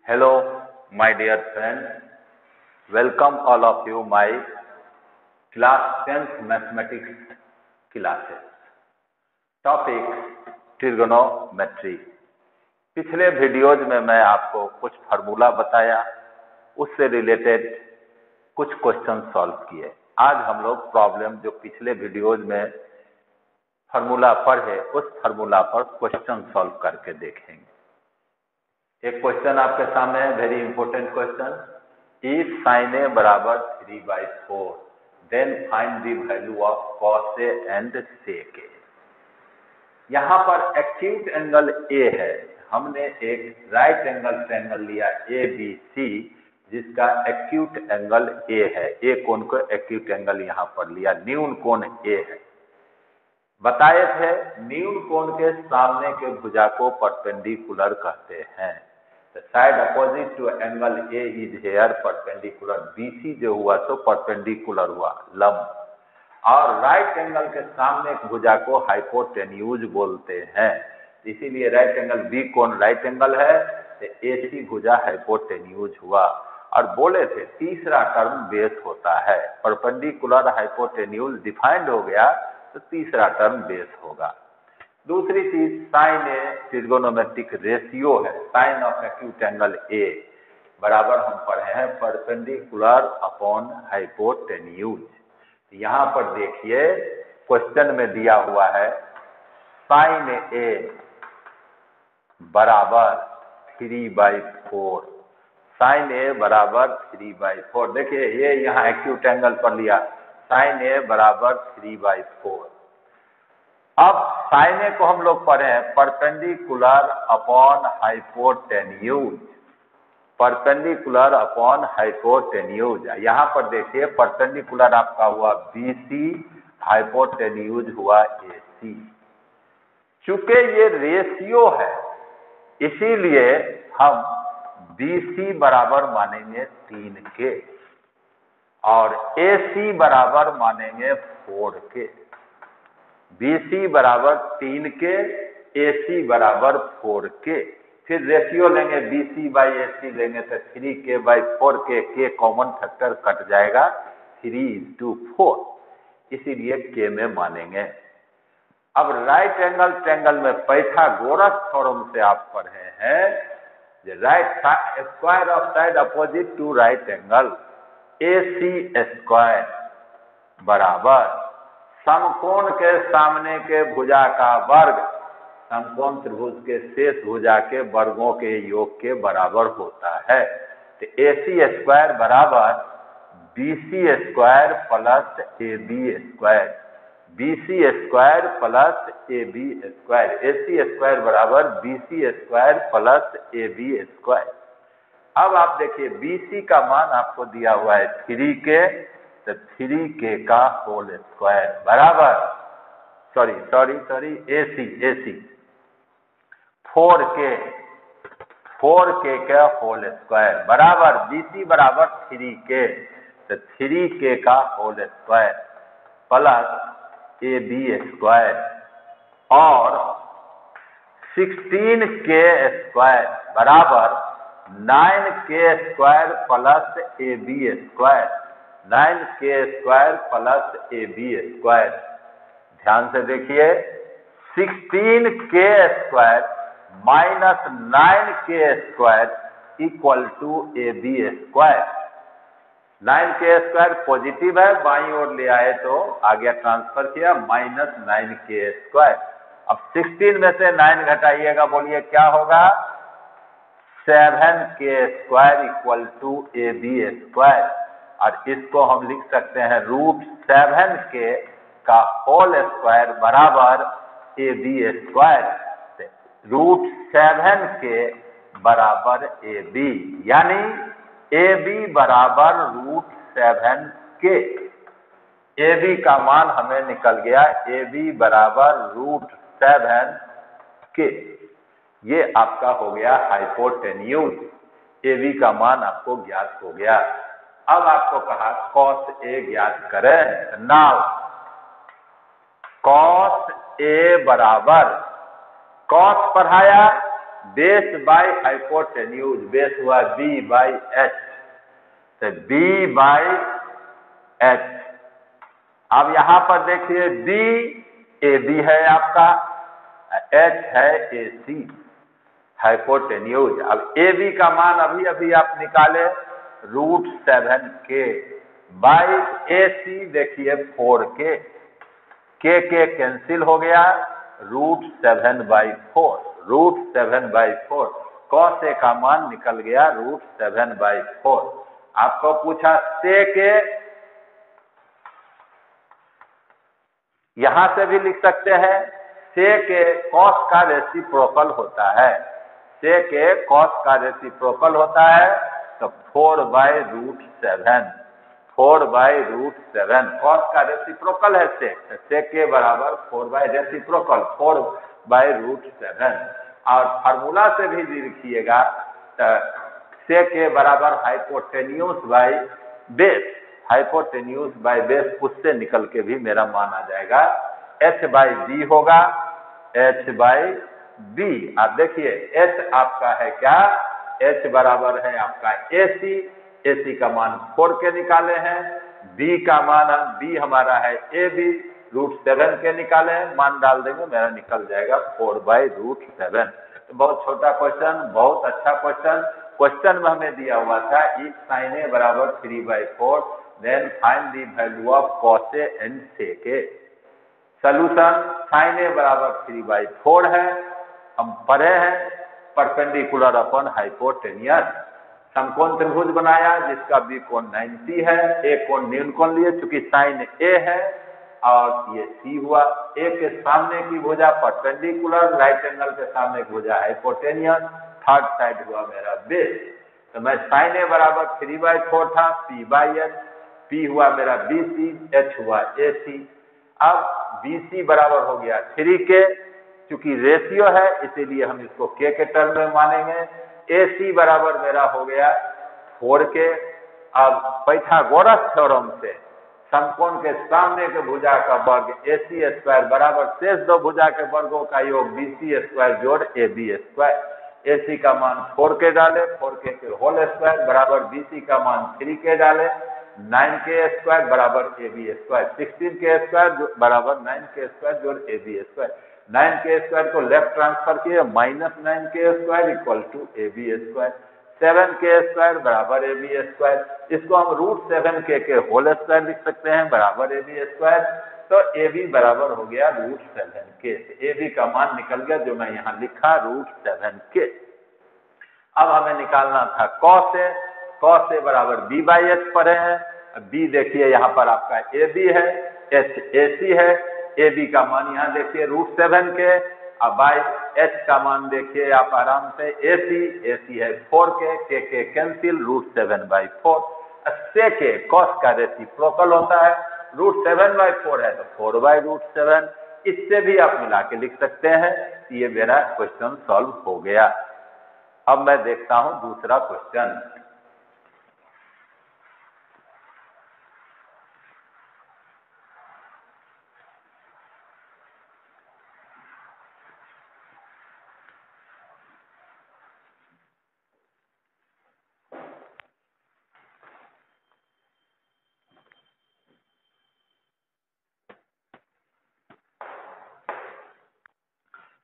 Hello, my dear friends. Welcome all of you my class 10th mathematics classes. Topic trigonometry. पिछले videos में मैं आपको कुछ formula बताया, उससे रिलेटेड कुछ क्वेश्चन सॉल्व किए। आज हम लोग प्रॉब्लम जो पिछले वीडियोज में फार्मूला पढ़े उस फार्मूला पर क्वेश्चन सॉल्व करके देखेंगे। एक क्वेश्चन आपके सामने है, very important question. If sin a बराबर 3/4 then find the value of cos a and sec a। यहाँ पर एक्यूट एंगल ए है, हमने एक राइट एंगल ट्रायंगल लिया ABC जिसका एक्यूट एंगल ए है। ए कोण को एक्यूट एंगल यहाँ पर लिया, न्यून कोण ए है। बताए थे न्यून कोण के सामने के भुजा को परपेंडिकुलर कहते हैं। The side opposite to angle A is here perpendicular। BC जो हुआ तो परपेंडिकुलर हुआ, लंब। और राइट एंगल के सामने एक भुजा को हाइपोटेन्यूज बोलते हैं, इसीलिए राइट एंगल बी कोण राइट एंगल है तो AC भुजा हाइपोटेन्यूज हुआ। और बोले थे तीसरा टर्म बेस होता है, परपेंडिकुलर हाइपोटेन्यूज डिफाइंड हो गया तो तीसरा टर्म बेस होगा। दूसरी चीज साइन ए ट्रिगोनोमेट्रिक रेशियो है। Sine of acute angle A बराबर हम पढ़े हैं परपेंडिकुलर अपॉन हाइपोटेन्यूज। यहाँ पर देखिए क्वेश्चन में दिया हुआ है साइन ए बराबर 3/4। साइन ए बराबर 3/4। देखिए ये यहाँ एक्यूट एंगल पर लिया, साइन ए बराबर 3/4। अब साइन ए को हम लोग पढ़े हैं perpendicular upon hypotenuse. Perpendicular upon hypotenuse. यहाँ पर देखिए परपेंडिकुलर आपका हुआ BC, हाइपोटेन्यूज हुआ AC। चूंकि ये रेशियो है इसीलिए हम BC बराबर मानेंगे 3 के और AC बराबर मानेंगे 4 के। BC बराबर 3 के, AC बराबर 4 के। फिर रेशियो लेंगे BC/AC लेंगे तो 3K/4 के कॉमन फैक्टर कट जाएगा, 3:4, इसीलिए K में मानेंगे। अब राइट एंगल ट्रायंगल में पाइथागोरस थ्योरम से आप पढ़े हैं right square of side opposite to right angle AC² बराबर समकोण के सामने के भुजा का वर्ग समकोण त्रिभुज के शेष भुजा के वर्गों के योग के बराबर होता है। तो AC² बराबर BC² plus AB²। BC² plus AB²। AC² बराबर BC² प्लस AB²। अब आप देखिए BC का मान आपको दिया हुआ है 3K, तो 3K का होल स्क्वायर बराबर AC 4K का होल स्क्वायर बराबर BC बराबर 3K, तो 3K का होल स्क्वायर प्लस AB² और 16K² बराबर 9K² plus AB²। 9K² plus AB²। ध्यान से देखिए 16K² minus 9K² equal to AB²। 9K² positive है, बाईं ओर ले आए तो आगे ट्रांसफर किया माइनस 9K²। अब 16 में से 9 घटाइएगा, बोलिए क्या होगा? 7K² equal to AB²। और इसको हम लिख सकते हैं √7K का होल स्क्वायर बराबर AB²। √7K बराबर AB, यानी AB बराबर √7K। AB का मान हमें निकल गया, AB बराबर √7K। ये आपका हो गया हाइपोटेन्यूज। AB का मान आपको ज्ञात हो गया। अब आपको कहा cos A ज्ञात करें। नाउ cos A बराबर cos पढ़ाया बेस बाय हाइपोटेन्यूज, बेस हुआ बी बाई एच, तो बी बाई एच। अब यहां पर देखिए बी ए बी है आपका, एच है ए सी हाइपोटेन्यूज। अब ए बी का मान अभी अभी आप निकाले √7K बाई ए सी देखिए 4K, के कैंसिल हो गया, √7/4, √7/4 cos A का मान निकल गया √7/4। आपको पूछा sec A, यहां से भी लिख सकते हैं sec A cos का रेसिप्रोकल होता है, sec A cos का रेसिप्रोकल होता है, तो 4/√7, 4/√7 cos का रेसिप्रोकल है sec, sec A बराबर 4 रेसिप्रोकल 4/√7। और फार्मूला से भी लिखिएगा तो sec A बराबर hypotenuse by base, hypotenuse by base, उससे निकल के भी मेरा मान आ जाएगा h/b होगा, h/b। आप देखिए h आपका है क्या, h बराबर है आपका AC, AC का मान 4K निकाले हैं, B का मान B हमारा है AB, √7K निकाले हैं, मान डाल देंगे मेरा निकल जाएगा 4/√7। तो बहुत छोटा क्वेश्चन, बहुत अच्छा क्वेश्चन। क्वेश्चन में हमें दिया हुआ था इफ sin A बराबर 3/4 then find the value of cos A and sec A। Solution sin A बराबर 3/4 है, हम पढ़े हैं परपेंडिकुलर अपॉन हाइपोटेनियस। समकोण त्रिभुज बनाया जिसका बी कोण 90 है, ए कोण न्यून कोण लिए, चूंकि साइन ए है और ये सी हुआ, ए के सामने की भुजा परपेंडिकुलर, राइट एंगल के सामने की भुजा हाइपोटेनियस, थर्ड साइड हुआ मेरा बेस। तो मैं साइन ए बराबर 3/4 था, p/h, p हुआ मेरा BC, h हुआ AC। अब BC बराबर हो गया 3K, चूंकि रेशियो है इसीलिए हम इसको K के टर्म में मानेंगे। AC बराबर मेरा हो गया 4K। अब पाइथागोरस थ्योरम से समकोण के सामने के भुजा का वर्ग AC² बराबर शेष दो भुजा के वर्गों का योग BC² जोड़ AB²। AC का मान 4K डाले, 4K के होल स्क्वायर बराबर BC का मान 3K डाले, 9K² बराबर AB², 16K² बराबर 9K² जोड़ AB²। 9K² को लेफ्ट ट्रांसफर किए, -9K² equal to AB², 7K² बराबर AB²। इसको हम √7K के होल स्क्वायर लिख सकते हैं बराबर AB²। तो AB बराबर हो गया √7K। AB का मान निकल गया जो मैं यहाँ लिखा √7K। अब हमें निकालना था cos A, cos A बराबर B/H पढ़े हैं। B देखिए यहाँ पर आपका AB है, H AC है, AB का मान यहाँ देखिए √7K, अब बाई H का मान देखिए आप आराम से AC है 4K, K cancel, √7/4। sec A cos का रेसिप्रोकल होता है, √7/4 है तो 4/√7। इससे भी आप मिला के लिख सकते हैं। ये मेरा क्वेश्चन सॉल्व हो गया। अब मैं देखता हूं दूसरा question.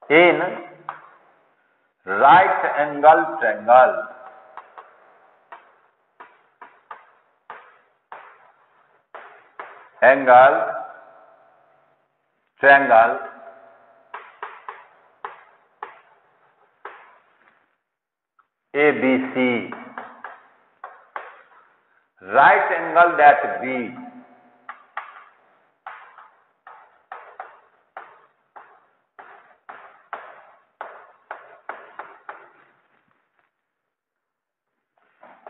In right angle triangle, triangle ABC, right angle that B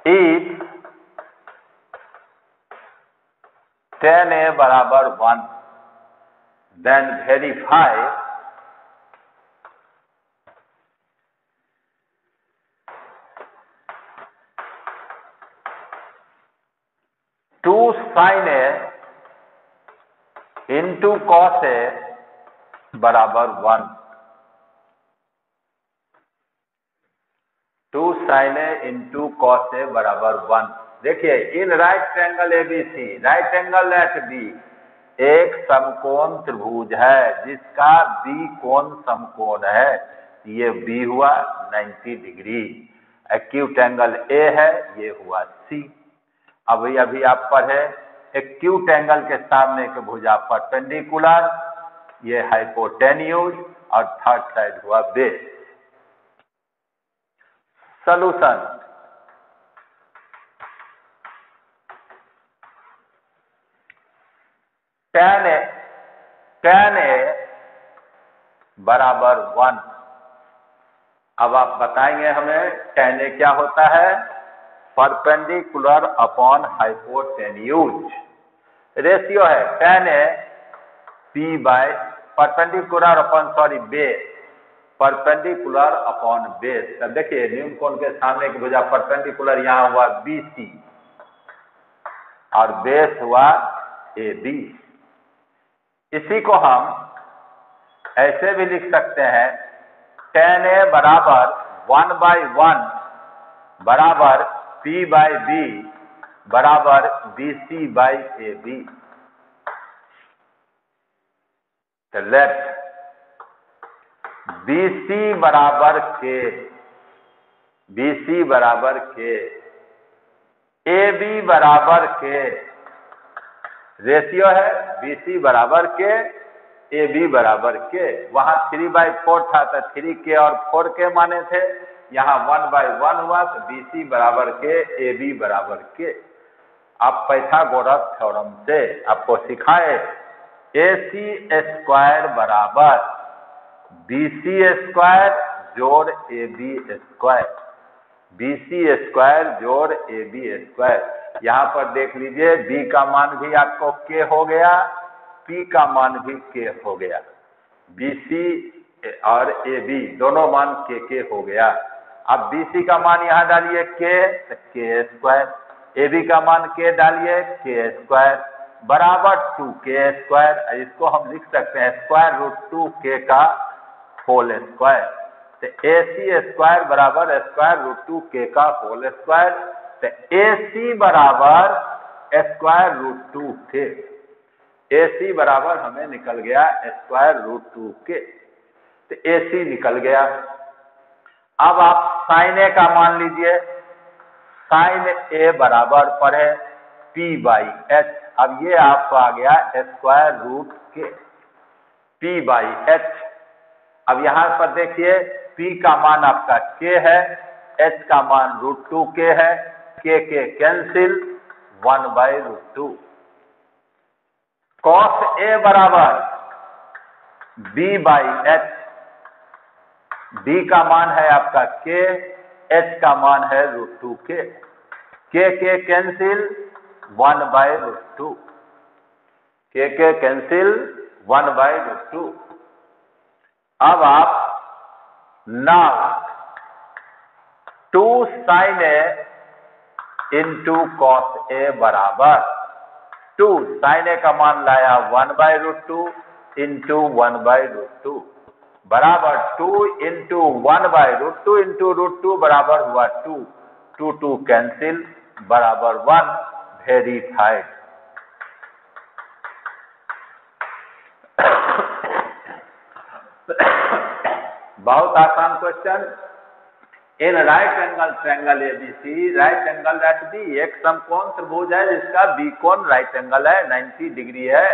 if tan A बराबर 1 then verify टू sin A into cos A बराबर 1। sin A into cos A बराबर 1। देखिए in right triangle ABC, right angle at B, एक समकोण त्रिभुज है जिसका बी कोण समकोण है। ये बी हुआ 90 डिग्री, एक्यूट एंगल ए है, ये हुआ सी। अभी आप पढ़े एक्यूट एंगल के सामने के भुजा परपेंडिकुलर, ये हाइपोटेन्यूज, और थर्ड साइड हुआ बेस। सॉल्यूशन, tan A बराबर 1। अब आप बताएंगे हमें tan A क्या होता है? Perpendicular upon hypotenuse. रेशियो है tan A P by perpendicular upon base, perpendicular upon base. तब देखिए न्यून कोण के सामने की भुजा परपेंडिकुलर यहाँ हुआ BC और बेस हुआ AB। इसी को हम ऐसे भी लिख सकते हैं tan A बराबर 1/1 बराबर P बाई B बराबर BC बाई AB। तो लेट BC बराबर K, BC बराबर K, AB बराबर K, रेशियो है BC बराबर K, AB बराबर K। वहां 3/4 था तो 3K और 4K माने थे, यहाँ 1/1 हुआ तो BC बराबर K, AB बराबर K। आप पाइथागोरस थ्योरम से आपको सिखाए AC स्क्वायर बराबर BC स्क्वायर जोड़ AB स्क्वायर, BC स्क्वायर जोड़ AB स्क्वायर। यहाँ पर देख लीजिए B का मान भी आपको K हो गया, P का मान भी K हो गया, BC और AB दोनों मान K हो गया। अब BC का मान यहाँ डालिए K, तो K स्क्वायर, AB का मान K डालिए K स्क्वायर बराबर 2K स्क्वायर। इसको हम लिख सकते हैं स्क्वायर रूट 2K का होल स्क्वायर। तो AC स्क्वायर बराबर स्क्वायर रूट 2K का होल स्क्वायर। तो AC बराबर स्क्वायर रूट 2K, AC बराबर हमें निकल गया स्क्वायर रूट 2K। तो AC निकल गया। अब आप साइन A का मान लीजिए, साइन A बराबर पड़े P बाई H। अब ये आपको आ गया square root K, P by H। अब यहाँ पर देखिए P का मान आपका K है, H का मान रूट 2K है, K कैंसिल 1/√2। cos A बराबर B बाई H, B का मान है आपका K, H का मान है root 2K, K cancel 1/√2, K cancel 1/√2। अब आप now 2 sin A into cos A बराबर 2 sin A का मान लाया 1/√2 इंटू 1/√2 बराबर 2 इंटू 1/√2 इंटू √2 बराबर हुआ 2, 2 कैंसिल बराबर 1, वेरीफाइड। बहुत आसान question. In right angle triangle ABC, right angle at B, एक समकोण त्रिभुज है जिसका बी कोण राइट एंगल है, 90 डिग्री है।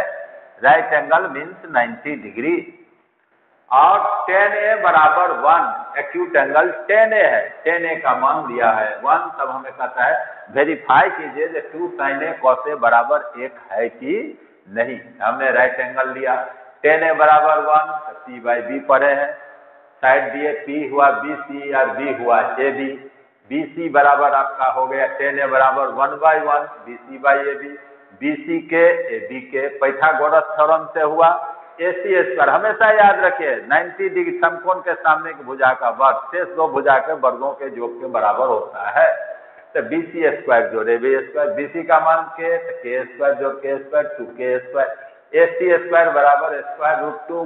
Right angle means 90 degree. और tan A बराबर 1, एक्यूट एंगल tan A है, tan A का मान दिया है 1। तब हमें कहता है वेरीफाई कीजिए कि 2 sin A cos A बराबर 1 है कि नहीं। हमने राइट एंगल लिया, tan A बराबर 1, तो P बाई B पढ़े हैं, साइड दिए P हुआ BC और B हुआ AB। BC बराबर आपका हो गया tan A बराबर 1/1 BC बाई AB, BC के AB के पाइथागोरस थ्योरम से हुआ AC स्क्वायर। हमेशा याद रखिए 90 डिग्री समकोण के सामने की भुजा का वर्ग शेष दो भुजा के वर्गों के योग के बराबर होता है। तो BC स्क्वायर जोड़े AB स्क्वायर, BC का मान K, तो K स्क्वायर जोड़ K square 2K square, AC square बराबर स्क्वायर रूट 2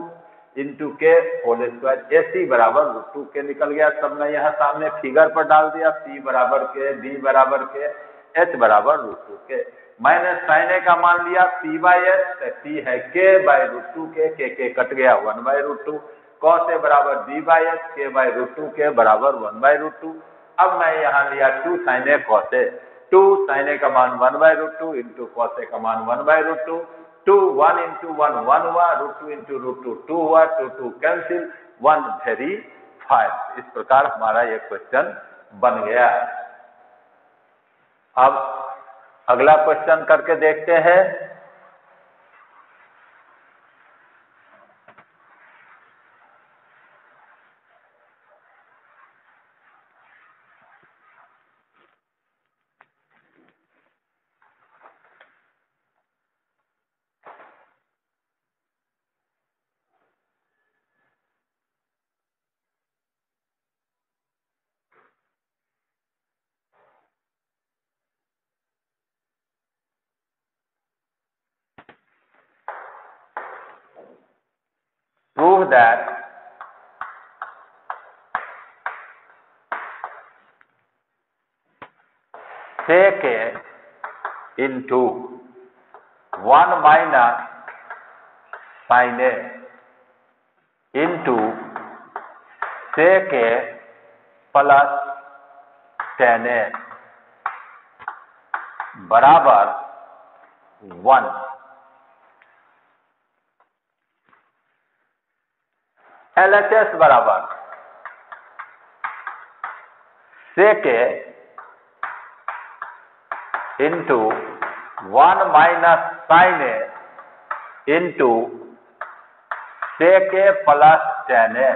इंटू के होल स्क्वायर, AC बराबर √2 के निकल गया। सब मैं यहाँ सामने फिगर पर डाल दिया, P बराबर के, D बराबर के, H बराबर √2 के। मैंने sin A का मान लिया P/S, P है K/√2 के कट गया 1/√2, cos A बराबर B/S, K/√2 के बराबर 1/√2। अब मैं यहाँ लिया 2 sin A cos A, 2 sin A का मान 1/√2 इंटू cos A का मान 1/√2, 2 1 इंटू 1 1 हुआ, √2 इंटू √2 2 हुआ, 2 2 कैंसिल, 1 वेरी 5। इस प्रकार हमारा ये क्वेश्चन बन गया। अब अगला क्वेश्चन करके देखते हैं। Prove that sec A into 1 minus sin A into sec A plus tan A बराबर 1। LHS बराबर sec A into 1 minus sin A into sec A plus tan A।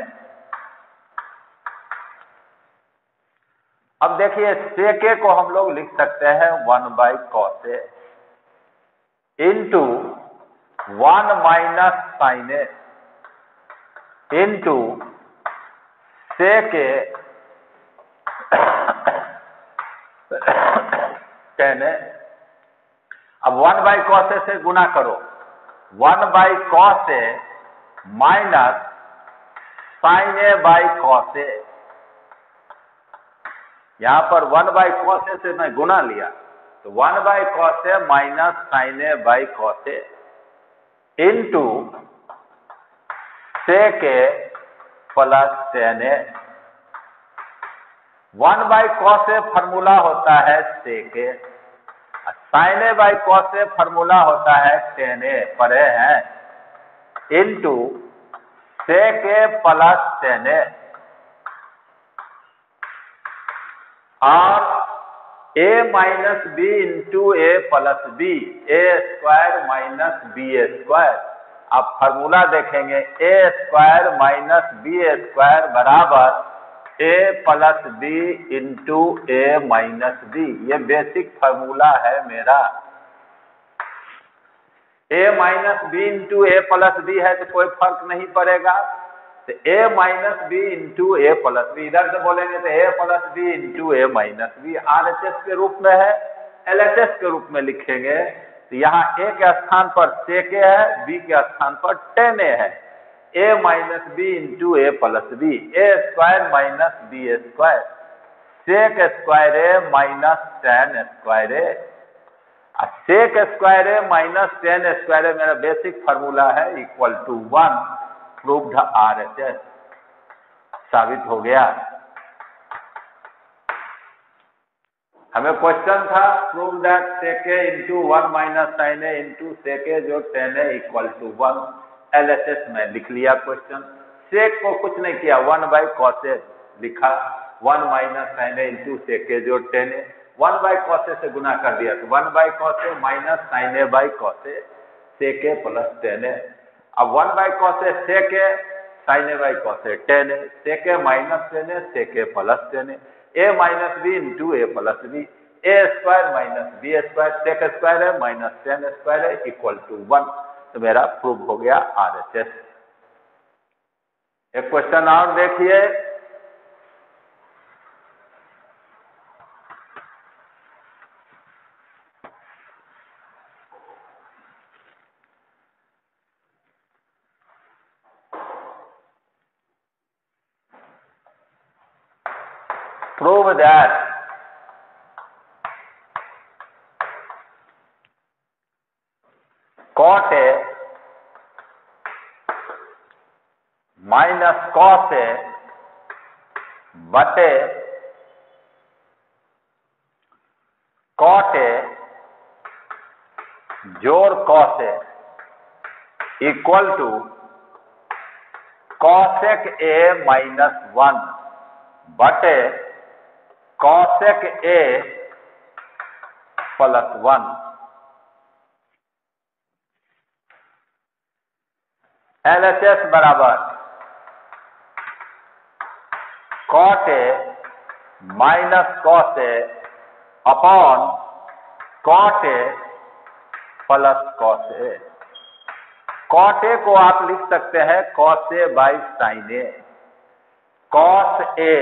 अब देखिए sec A को हम लोग लिख सकते हैं 1/cos A into 1 minus sin A into sec A tan A। अब 1/cos A से गुना करो, 1/cos A minus sin A/cos A। यहां पर 1/cos A से मैं गुना लिया तो 1/cos A minus sin A/cos A into sec A plus tan A। 1/cos A formula होता है sec A, sin A/cos A formula होता है tan A, पढ़े हैं, into sec A plus tan A। और A minus B into A plus B, A square minus B square. आप formula देखेंगे A square minus B square बराबर A plus B into A minus B. ये basic formula है मेरा। A minus B into A plus B है तो कोई फर्क नहीं पड़ेगा, तो A minus B into A plus B, इधर से बोलेंगे तो A plus B into A minus B. RHS के रूप में है, LHS के रूप में लिखेंगे तो यहाँ A के स्थान पर sec A है, B के स्थान पर tan A है। A minus B into A plus B, A square minus B square, sec square A minus tan square A। sec square A minus tan square A मेरा basic formula है, equal to 1। Proved RHS साबित हो गया। हमें question था prove that sec A into 1 minus sin A into sec A जो tan A equal to 1। LHS में लिख लिया क्वेश्चन। sec को कुछ नहीं किया, 1/cos A लिखा, 1 minus sin A into sec A जो tan A, 1/cos A से गुना कर दिया तो 1/cos A minus sin A/cos A, sec A plus tan A। अब 1/cos A sec A, sin A/cos A tan A, sec A minus tan A, sec A plus tan A, A minus B into A plus B, A square minus B square, sec square है minus tan square है equal to 1। तो मेरा prove हो गया RHS। एक question और देखिए। prove that cot A minus cos A बटे cot A जोड़ cos A इक्वल टू cosec A माइनस 1 बटे cosec A प्लस 1। LHS बराबर cot A minus cos A upon cot A plus cos A। cot A को आप लिख सकते हैं cos A by sin A, cos A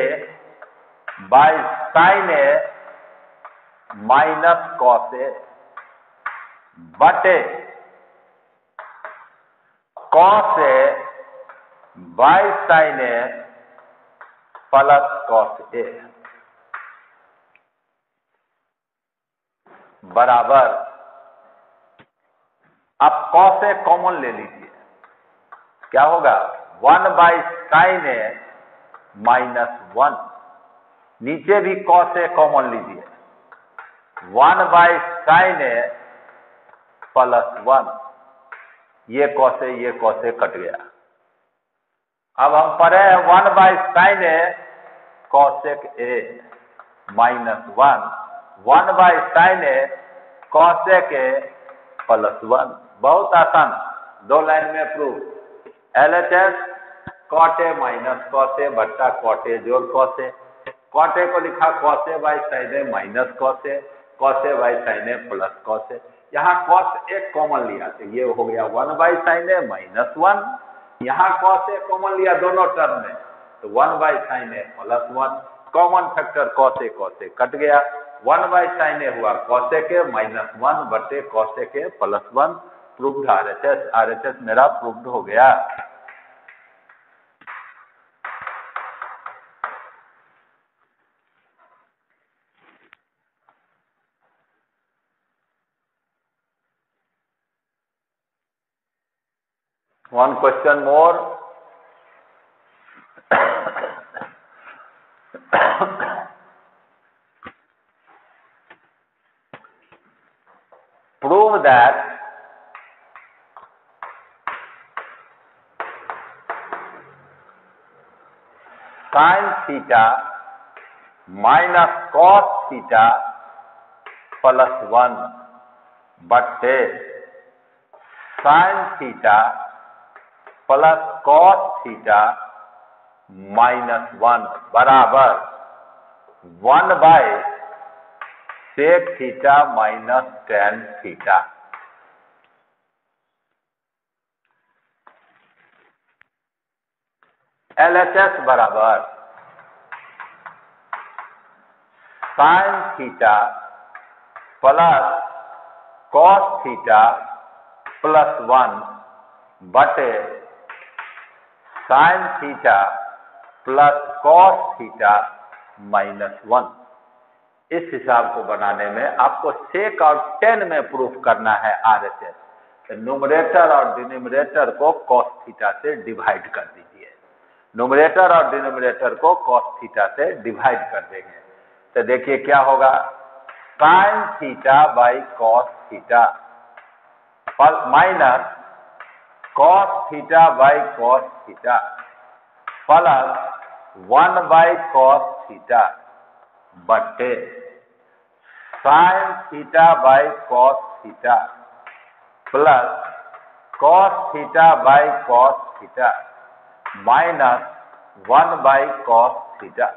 by sin A minus cos A बटे cos A by sin A plus cos A बराबर, आप cos A common ले लीजिए, क्या होगा 1 बाई sin A माइनस 1, नीचे भी cos A कॉमन लीजिए 1 बाई sin A प्लस 1, ये cos A कट गया। अब हम पढ़े हैं 1 by sin A cosec A minus 1 by sin A cosec A plus 1। बहुत आसान, दो लाइन में proof. LHS cot A minus cos A बट्टा cot A जोड़ cos A, cot A को लिखा cos A by sin A minus cos A by sin A plus cos A। यहाँ cos A common लिया तो ये हो गया 1 बाई sin A माइनस 1, यहाँ cos A कॉमन लिया दोनों टर्म में तो 1 by sin A plus 1, common factor cos A cut गया, 1 बाई sin A हुआ cosec A माइनस 1 बटे cosec A plus 1। Proved RHS मेरा प्रूव्ड हो गया। One question more. Prove that sin theta minus cos theta plus 1 बटे sin theta प्लस cos theta minus 1 बराबर 1 by sec theta minus tan theta. LHS बराबर sin theta plus cos theta plus 1 बटे sin theta plus cos theta minus 1। इस हिसाब को बनाने में आपको sec और tan में प्रूफ करना है RHS। तो न्यूमरेटर और डिनोमिनेटर को cos थीटा से डिवाइड कर दीजिए, न्यूमरेटर और डिनोमिनेटर को cos थीटा से डिवाइड कर देंगे तो देखिए क्या होगा, sin theta by cos theta minus cos theta by cos theta plus 1 by cos theta बटे sin theta by cos theta plus cos theta by cos theta minus 1 by cos theta.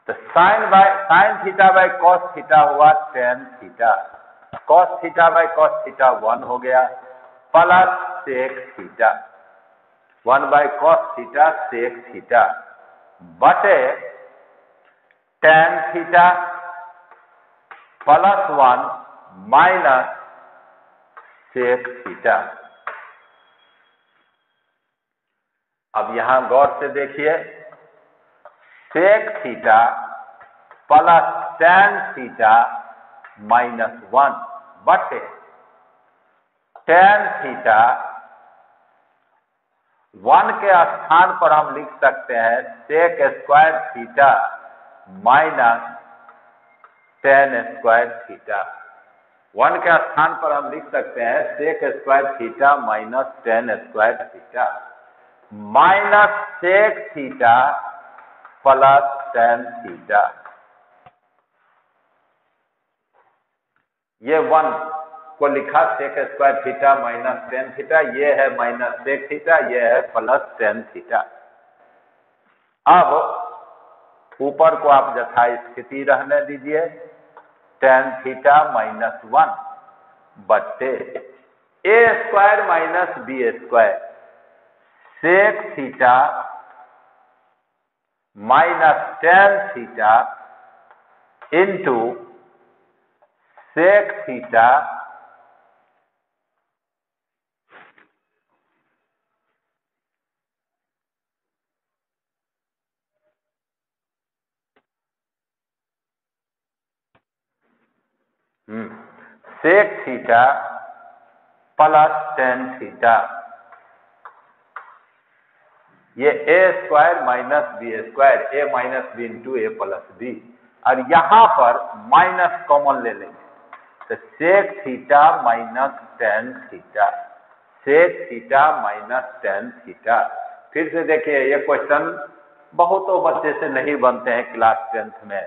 तो sin theta by cos theta हुआ tan theta, cos theta by cos theta 1 हो गया plus sec theta 1 by cos theta sec theta बटे tan theta plus 1 minus sec theta. अब यहां गौर से देखिए, sec theta plus tan theta minus 1 बटे टेन थीटा 1 के स्थान पर हम लिख सकते हैं sec square theta minus tan square theta. 1 के स्थान पर हम लिख सकते हैं sec square theta minus tan square theta minus sec theta plus tan theta. ये 1 को लिखा sec square theta minus tan theta, ये है माइनस सेक थीटा, ये है प्लस टेन थीटा। अब ऊपर को आप यथा स्थिति रहने दीजिए, टेन थीटा माइनस 1 बट्टे a square minus B square sec theta minus tan theta into sec theta sec theta plus tan theta. ये a square minus B square, a minus B into a plus b, और यहां पर minus common ले लेंगे तो sec theta minus tan theta, sec theta minus tan theta. फिर से देखिए, ये क्वेश्चन बहुतों बच्चे से नहीं बनते हैं क्लास 10th में।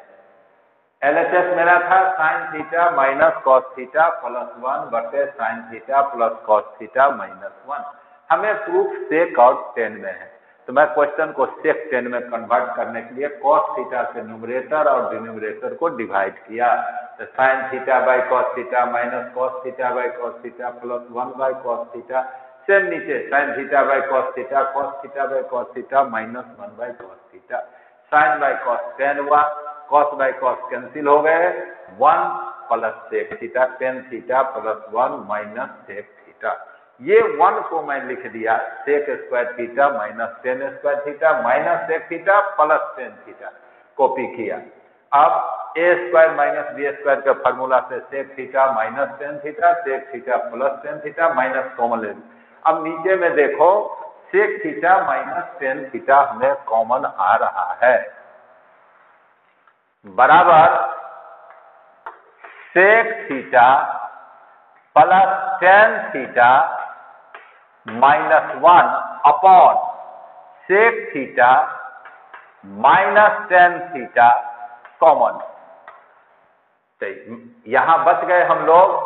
LHS मेरा था sine theta minus cos theta plus 1 बटे sine theta plus cos theta minus 1। हमें प्रूफ सेक और टेन में है, तो मैं क्वेश्चन को सेक 10 में कन्वर्ट करने के लिए कॉस थीटा से न्यूमरेटर और डिनोमिनेटर को डिवाइड किया, तो sin theta by cos theta minus cos theta by cos theta plus 1 by cos theta. Same नीचे sin theta by cos theta by cos theta minus 1 by cos theta. Sin by cos tan हुआ, cos by cos cancel हो गए, 1 plus sec theta, tan theta plus 1 minus sec theta. ये 1 को मैं लिख दिया sec square theta minus tan square theta minus sec theta plus tan theta, copy किया। अब A square minus B square के फॉर्मूला से sec theta minus tan theta, sec theta plus tan theta minus common ले। अब नीचे में देखो sec theta minus tan theta हमें कॉमन आ रहा है, बराबर sec theta plus tan theta minus 1 upon sec theta minus tan theta common. तो यहां बच गए हम लोग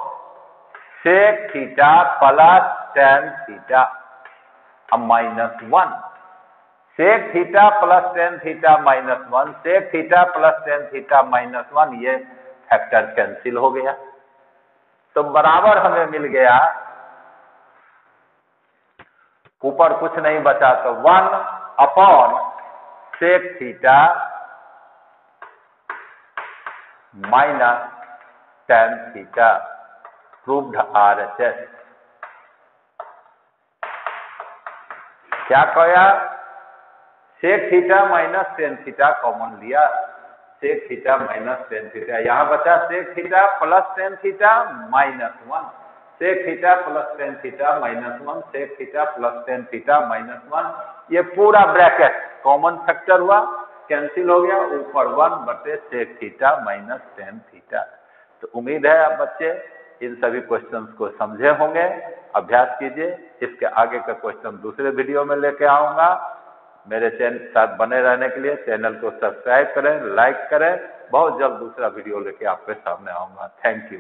sec theta plus tan theta अब minus 1, sec theta plus tan theta minus 1, sec theta plus tan theta minus 1, ये factor cancel हो गया, तो बराबर हमें मिल गया, ऊपर कुछ नहीं बचा तो 1 upon sec theta minus tan theta, proved RHS। क्या कहा, sec theta minus tan theta common लिया, sec theta minus tan theta, यहां बचा sec theta plus tan theta minus 1, sec theta plus tan theta minus 1, sec theta plus tan theta minus 1, ये पूरा bracket common factor हुआ, cancel हो गया, ऊपर 1 बटे sec theta minus tan theta. तो उम्मीद है आप बच्चे इन सभी क्वेश्चंस को समझे होंगे, अभ्यास कीजिए। इसके आगे का क्वेश्चन दूसरे वीडियो में लेके आऊंगा। मेरे चैनल के साथ बने रहने के लिए चैनल को सब्सक्राइब करें, लाइक करें। बहुत जल्द दूसरा वीडियो लेके आपके सामने आऊंगा। Thank you.